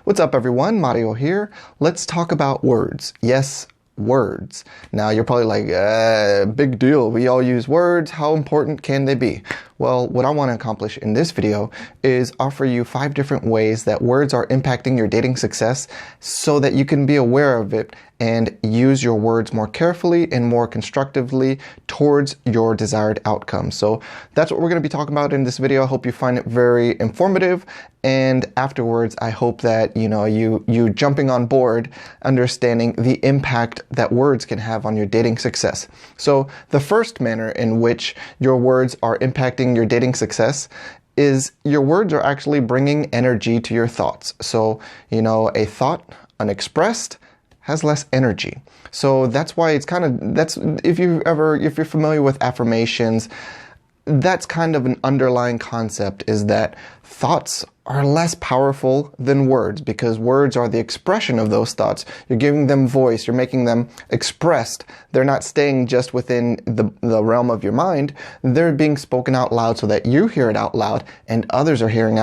What's up everyone, Mario here. Let's talk about words. Yes, words. Now you're probably like, big deal. We all use words. How important can they be? Well, what I want to accomplish in this video is offer you 5 different ways that words are impacting your dating success so that you can be aware of it and use your words more carefully and more constructively towards your desired outcome. So that's what we're going to be talking about in this video. I hope you find it very informative, and afterwards I hope that you jumping on board, understanding the impact that words can have on your dating success. So the first manner in which your words are impacting your dating success is your words are actually bringing energy to your thoughts. So a thought unexpressed has less energy. So that's why it's if you're familiar with affirmations, that's kind of an underlying concept, is that thoughts are less powerful than words, because words are the expression of those thoughts. You're giving them voice, you're making them expressed. They're not staying just within the realm of your mind. They're being spoken out loud so that you hear it out loud and others are hearing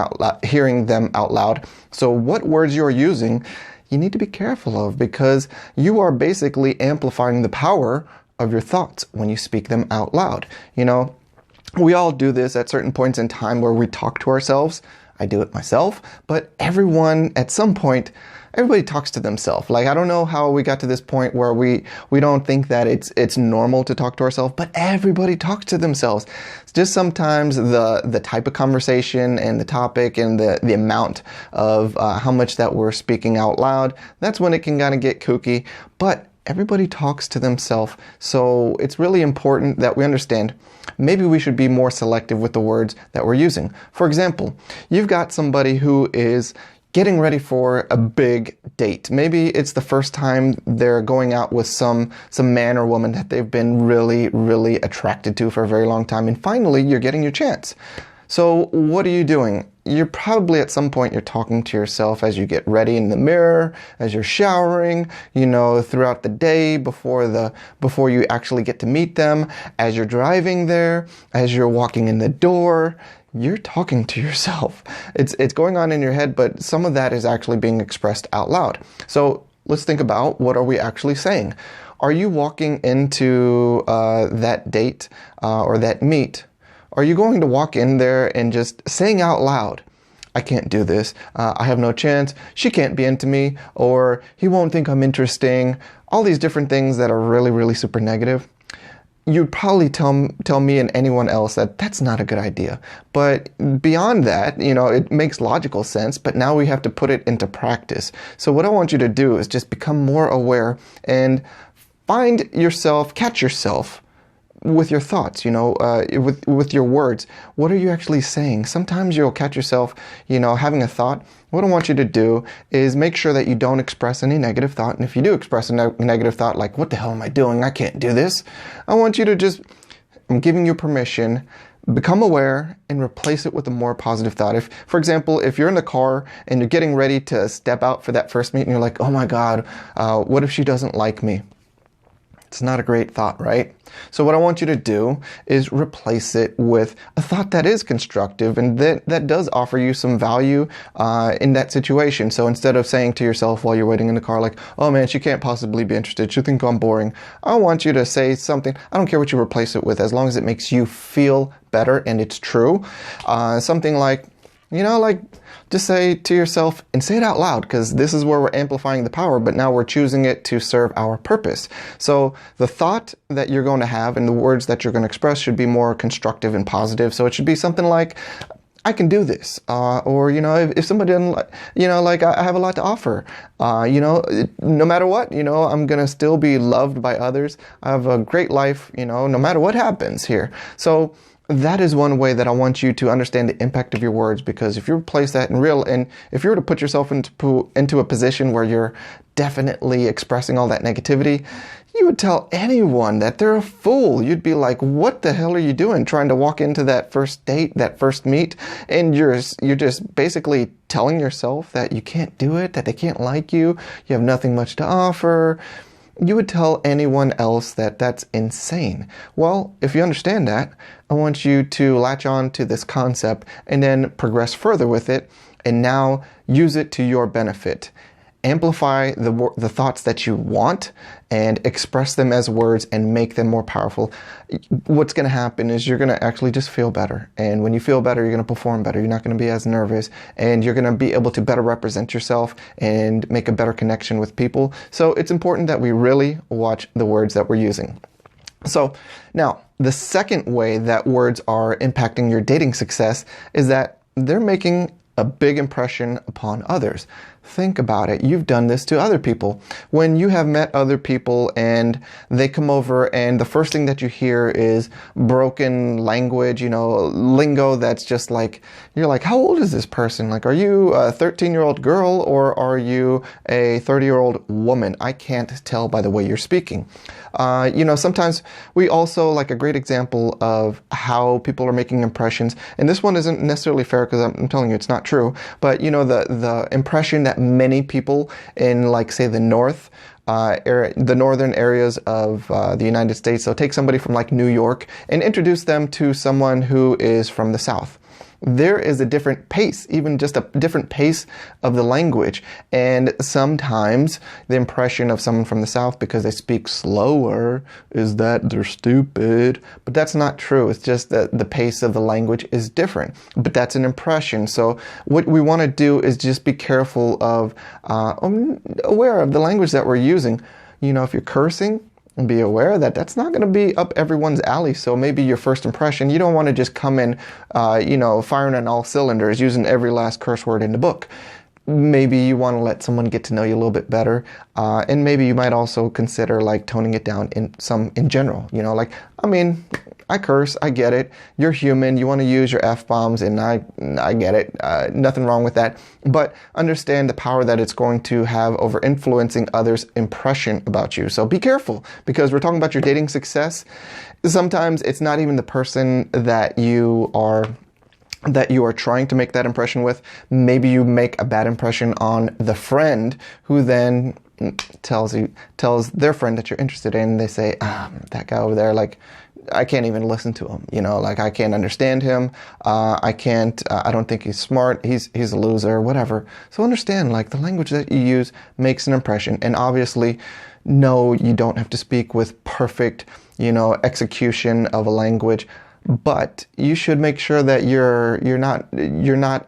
them out loud. So what words you're using, you need to be careful of, because you are basically amplifying the power of your thoughts when you speak them out loud. We all do this at certain points in time where we talk to ourselves. I do it myself, but everyone at some point, everybody talks to themselves. Like, I don't know how we got to this point where we don't think that it's normal to talk to ourselves, but everybody talks to themselves. It's just sometimes the type of conversation and the topic and the amount of how much that we're speaking out loud, that's when it can kind of get kooky, but everybody talks to themselves. So it's really important that we understand maybe we should be more selective with the words that we're using. For example, you've got somebody who is getting ready for a big date. Maybe it's the first time they're going out with some man or woman that they've been really, really attracted to for a very long time, and finally you're getting your chance. So what are you doing? You're probably at some point you're talking to yourself as you get ready in the mirror, as you're showering, throughout the day before you actually get to meet them, as you're driving there, as you're walking in the door. You're talking to yourself. It's going on in your head, but some of that is actually being expressed out loud. So let's think about, what are we actually saying? Are you walking into that date or that meet? Are you going to walk in there and just saying out loud, I can't do this, I have no chance, she can't be into me, or he won't think I'm interesting, all these different things that are really, really super negative? You'd probably tell me and anyone else that that's not a good idea. But beyond that, it makes logical sense, but now we have to put it into practice. So what I want you to do is just become more aware and catch yourself with your thoughts, with your words. What are you actually saying? Sometimes you'll catch yourself, having a thought. What I want you to do is make sure that you don't express any negative thought. And if you do express a negative thought, like, what the hell am I doing? I can't do this. I want you to I'm giving you permission, become aware and replace it with a more positive thought. For example, if you're in the car and you're getting ready to step out for that first meet and you're like, oh my God, what if she doesn't like me? It's not a great thought, right? So what I want you to do is replace it with a thought that is constructive and that does offer you some value in that situation. So instead of saying to yourself while you're waiting in the car, like, oh man, she can't possibly be interested, she'll think I'm boring, I want you to say something. I don't care what you replace it with, as long as it makes you feel better and it's true. Something like, just say to yourself, and say it out loud, because this is where we're amplifying the power, but now we're choosing it to serve our purpose. So the thought that you're going to have and the words that you're going to express should be more constructive and positive. So it should be something like, I can do this, or if somebody doesn't, I have a lot to offer, no matter what, I'm gonna still be loved by others. I have a great life, no matter what happens here. So that is one way that I want you to understand the impact of your words, because if you replace that and if you were to put yourself into a position where you're definitely expressing all that negativity, you would tell anyone that they're a fool. You'd be like, what the hell are you doing trying to walk into that first date, that first meet, and you're just basically telling yourself that you can't do it, that they can't like you, you have nothing much to offer. You would tell anyone else that that's insane. Well, if you understand that, I want you to latch on to this concept and then progress further with it and now use it to your benefit. Amplify the thoughts that you want and express them as words and make them more powerful. What's going to happen is you're going to actually just feel better. And when you feel better, you're going to perform better. You're not going to be as nervous, and you're going to be able to better represent yourself and make a better connection with people. So it's important that we really watch the words that we're using. So now, the second way that words are impacting your dating success is that they're making a big impression upon others. Think about it. You've done this to other people. When you have met other people and they come over and the first thing that you hear is broken language, lingo that's just like, you're like, how old is this person? Like, are you a 13-year-old girl or are you a 30-year-old woman? I can't tell by the way you're speaking. Sometimes we also, like a great example of how people are making impressions, and this one isn't necessarily fair because I'm telling you it's not true, but the impression that many people in, like, say, the northern areas of the United States, so take somebody from like New York and introduce them to someone who is from the South. There is a different pace, even just a different pace of the language. And sometimes the impression of someone from the South, because they speak slower, is that they're stupid. But that's not true. It's just that the pace of the language is different. But that's an impression. So what we want to do is just be careful of, aware of the language that we're using. If you're cursing, and be aware that that's not going to be up everyone's alley. So maybe your first impression, you don't want to just come in, firing on all cylinders, using every last curse word in the book. Maybe you want to let someone get to know you a little bit better. And maybe you might also consider like toning it down in general. I curse, I get it. You're human, you want to use your F-bombs, and I get it. Nothing wrong with that. But understand the power that it's going to have over influencing others' impression about you. So be careful, because we're talking about your dating success. Sometimes it's not even the person that you are trying to make that impression with. Maybe you make a bad impression on the friend who then tells their friend that you're interested in. They say, that guy over there, like, I can't even listen to him, I can't understand him. I don't think he's smart. He's a loser, whatever. So understand, like, the language that you use makes an impression. And obviously, no, you don't have to speak with perfect, execution of a language. But you should make sure that you're not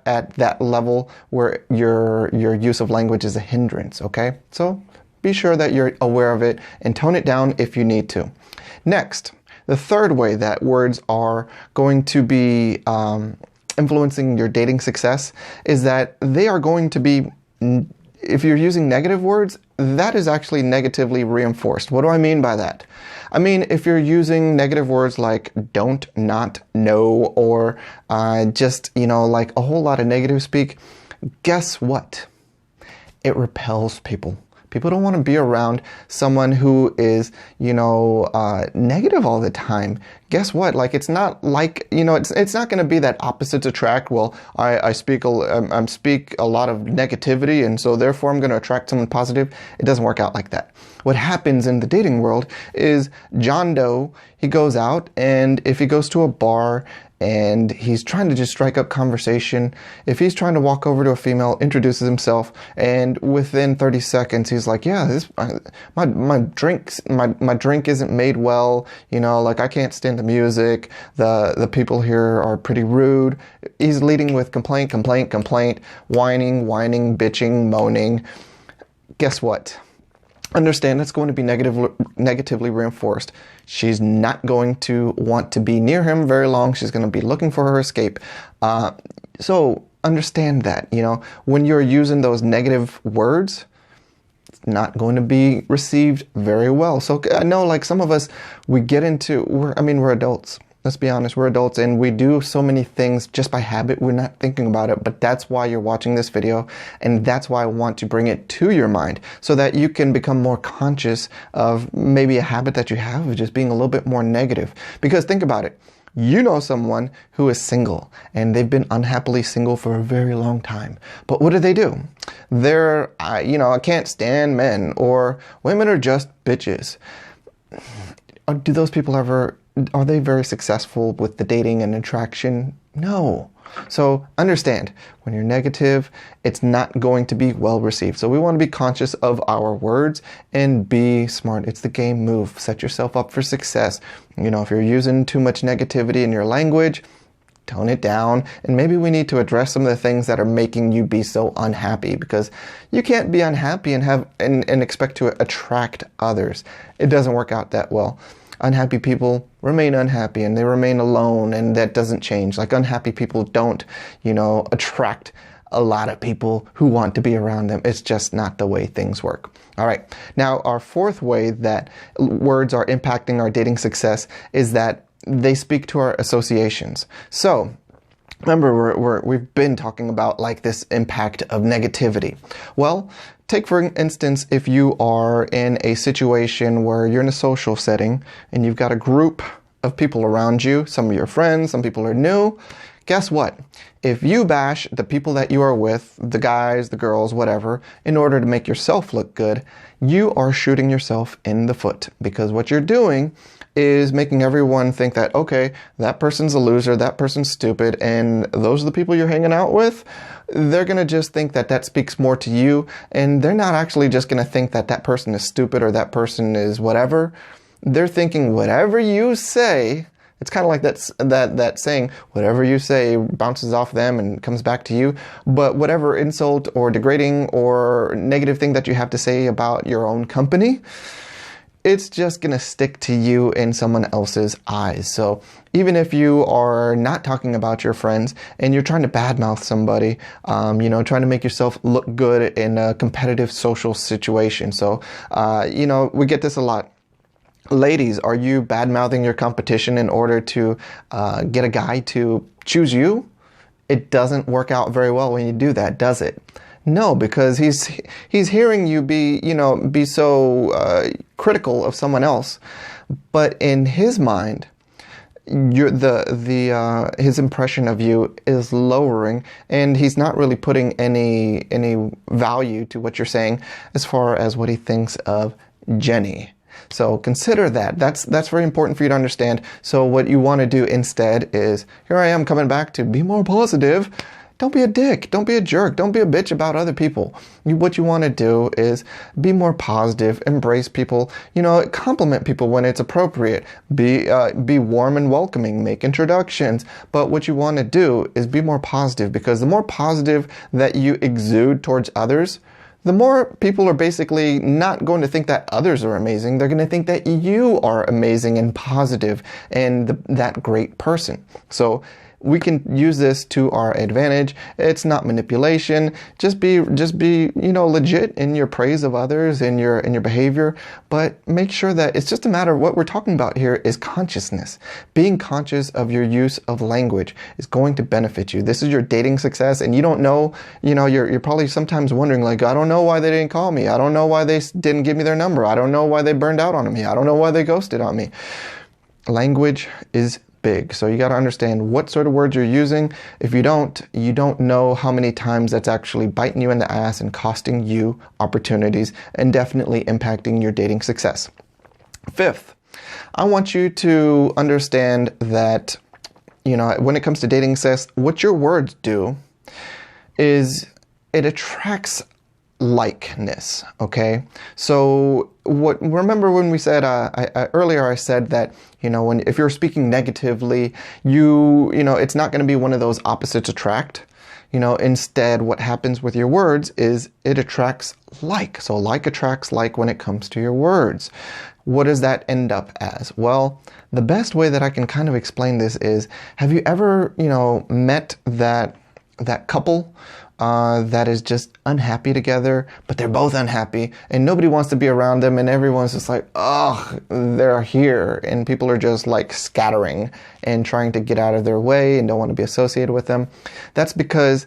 at that level where your use of language is a hindrance, okay? So be sure that you're aware of it and tone it down if you need to. Next, the third way that words are going to be influencing your dating success is that they are going to be, if you're using negative words, that is actually negatively reinforced. What do I mean by that? I mean, if you're using negative words like don't, not, no, or like a whole lot of negative speak, guess what? It repels people. People don't want to be around someone who is, negative all the time. Guess what? Like, it's not like, it's not going to be that opposites attract. Well, I speak a lot of negativity, and so therefore I'm going to attract someone positive. It doesn't work out like that. What happens in the dating world is John Doe, he goes out, and if he goes to a bar and he's trying to just strike up conversation, if he's trying to walk over to a female, introduces himself, and within 30 seconds he's like, yeah, my drink isn't made well, like, I can't stand the music, the people here are pretty rude. He's leading with complaint, whining, bitching, moaning. Guess what? Understand it's going to be negatively reinforced. She's not going to want to be near him very long. She's going to be looking for her escape. So understand that, when you're using those negative words, it's not going to be received very well. So I know, like, some of us, we're adults. Let's be honest, we're adults, and we do so many things just by habit. We're not thinking about it, but that's why you're watching this video, and that's why I want to bring it to your mind so that you can become more conscious of maybe a habit that you have of just being a little bit more negative. Because think about it. You know someone who is single, and they've been unhappily single for a very long time. But what do? They're, I can't stand men, or women are just bitches. Do those people are they very successful with the dating and attraction? No. So understand, when you're negative, it's not going to be well received. So we want to be conscious of our words and be smart. It's the game move. Set yourself up for success. If you're using too much negativity in your language, tone it down. And maybe we need to address some of the things that are making you be so unhappy, because you can't be unhappy and expect to attract others. It doesn't work out that well. Unhappy people remain unhappy and they remain alone, and that doesn't change. Like, unhappy people don't, attract a lot of people who want to be around them. It's just not the way things work. All right. Now, our fourth way that words are impacting our dating success is that they speak to our associations. So, remember, we've been talking about like this impact of negativity. Well, take for instance, if you are in a situation where you're in a social setting and you've got a group of people around you, some of your friends, some people are new. Guess what? If you bash the people that you are with, the guys, the girls, whatever, in order to make yourself look good, you are shooting yourself in the foot, because what you're doing is making everyone think that, okay, that person's a loser, that person's stupid, and those are the people you're hanging out with. They're going to just think that that speaks more to you, and they're not actually just going to think that that person is stupid or that person is whatever. They're thinking whatever you say, it's kind of like that saying, whatever you say bounces off them and comes back to you. But whatever insult or degrading or negative thing that you have to say about your own company, it's just going to stick to you in someone else's eyes. So even if you are not talking about your friends and you're trying to badmouth somebody, trying to make yourself look good in a competitive social situation. So, we get this a lot. Ladies, are you badmouthing your competition in order to get a guy to choose you? It doesn't work out very well when you do that, does it? No, because he's hearing you be so critical of someone else, but in his mind, his impression of you is lowering, and he's not really putting any value to what you're saying as far as what he thinks of Jenny. So consider that. That's very important for you to understand. So what you want to do instead is, here I am coming back to be more positive. Don't be a dick. Don't be a jerk. Don't be a bitch about other people. What you want to do is be more positive, embrace people, compliment people when it's appropriate, be warm and welcoming, make introductions. But what you want to do is be more positive, because the more positive that you exude towards others, the more people are basically not going to think that others are amazing. They're going to think that you are amazing and positive and that great person. So we can use this to our advantage. It's not manipulation. Just be legit in your praise of others and your behavior, but make sure that it's just a matter of what we're talking about here is consciousness. Being conscious of your use of language is going to benefit you. This is your dating success, and you don't know, you're probably sometimes wondering, like, I don't know why they didn't call me. I don't know why they didn't give me their number. I don't know why they burned out on me. I don't know why they ghosted on me. Language is big. So you got to understand what sort of words you're using. If you don't know how many times that's actually biting you in the ass and costing you opportunities and definitely impacting your dating success. Fifth, I want you to understand that, when it comes to dating success, what your words do is it attracts likeness. Okay, so remember when we said earlier, I said that if you're speaking negatively, it's not going to be one of those opposites attract. Instead, what happens with your words is it attracts like. So like attracts like when it comes to your words. What does that end up as? Well, the best way that I can kind of explain this is, have you ever met that couple that is just unhappy together, but they're both unhappy and nobody wants to be around them, and everyone's just like, ugh, they're here, and people are just like scattering and trying to get out of their way and don't want to be associated with them? That's because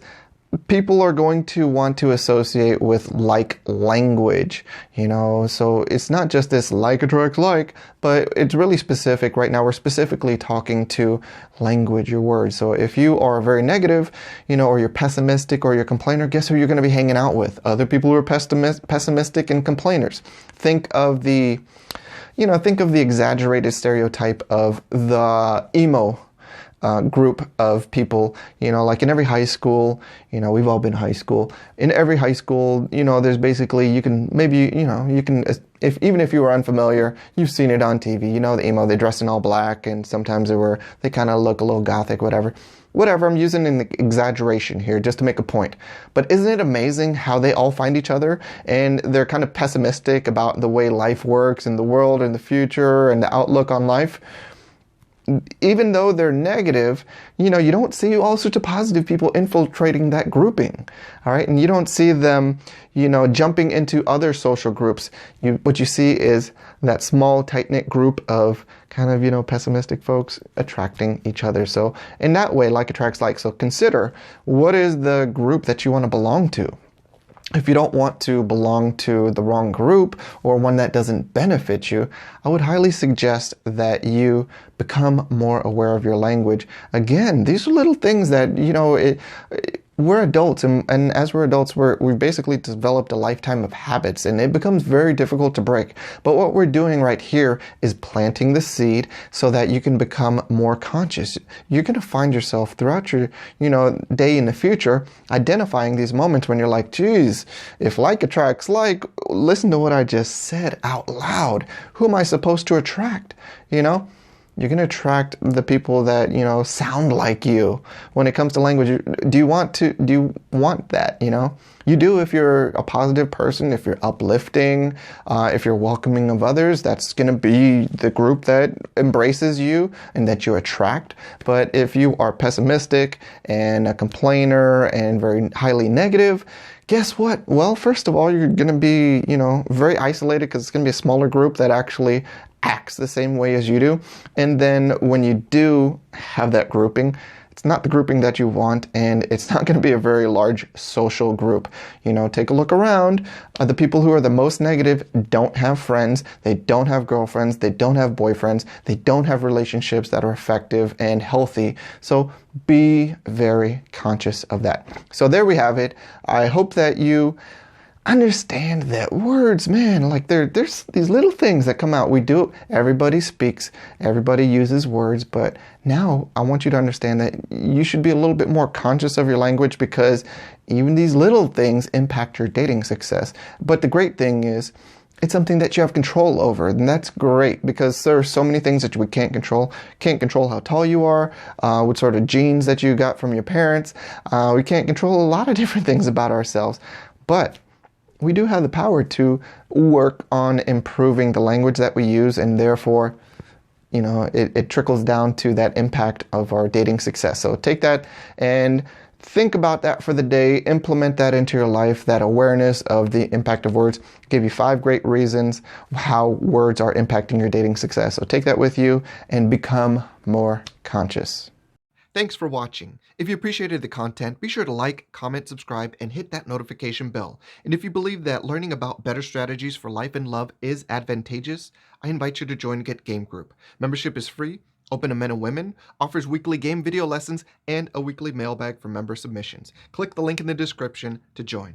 people are going to want to associate with like language, so it's not just this like attracts like, but it's really specific. Right now we're specifically talking to language, your words. So if you are very negative, or you're pessimistic or you're a complainer, guess who you're going to be hanging out with? Other people who are pessimistic and complainers. Think of the exaggerated stereotype of the emo group of people, like in every high school, we've all been high school. In every high school, there's basically, you can maybe, you can, even if you were unfamiliar, you've seen it on TV, the emo, they dress in all black, and sometimes they kind of look a little gothic, whatever. Whatever, I'm using an exaggeration here just to make a point. But isn't it amazing how they all find each other and they're kind of pessimistic about the way life works and the world and the future and the outlook on life? Even though they're negative, you don't see all sorts of positive people infiltrating that grouping, all right? And you don't see them, jumping into other social groups. What you see is that small, tight-knit group of kind of, pessimistic folks attracting each other. So in that way, like attracts like. So consider, what is the group that you want to belong to? If you don't want to belong to the wrong group or one that doesn't benefit you, I would highly suggest that you become more aware of your language. Again, these are little things that, we're adults, and as we're adults, we've basically developed a lifetime of habits, and it becomes very difficult to break. But what we're doing right here is planting the seed so that you can become more conscious. You're going to find yourself throughout your, day in the future identifying these moments when you're like, geez, if like attracts like, listen to what I just said out loud. Who am I supposed to attract? You're going to attract the people that, sound like you. When it comes to language, do you want that, You do if you're a positive person, if you're uplifting, if you're welcoming of others, that's going to be the group that embraces you and that you attract. But if you are pessimistic and a complainer and very highly negative, guess what? Well, first of all, you're going to be, very isolated because it's going to be a smaller group that actually acts the same way as you do. And then when you do have that grouping, it's not the grouping that you want, and it's not going to be a very large social group. Take a look around. The people who are the most negative don't have friends, they don't have girlfriends, they don't have boyfriends, they don't have relationships that are effective and healthy. So be very conscious of that. So there we have it. I hope that you understand that words, man, like there's these little things that come out. We do, everybody speaks, everybody uses words, but now I want you to understand that you should be a little bit more conscious of your language, because even these little things impact your dating success. But the great thing is, it's something that you have control over, and that's great, because there are so many things that we can't control. Can't control how tall you are, what sort of genes that you got from your parents. We can't control a lot of different things about ourselves, but we do have the power to work on improving the language that we use, and therefore, it trickles down to that impact of our dating success. So take that and think about that for the day, implement that into your life, that awareness of the impact of words. I'll give you 5 great reasons how words are impacting your dating success. So take that with you and become more conscious. Thanks for watching. If you appreciated the content, be sure to like, comment, subscribe, and hit that notification bell. And if you believe that learning about better strategies for life and love is advantageous, I invite you to join Get Game Group. Membership is free, open to men and women, offers weekly game video lessons, and a weekly mailbag for member submissions. Click the link in the description to join.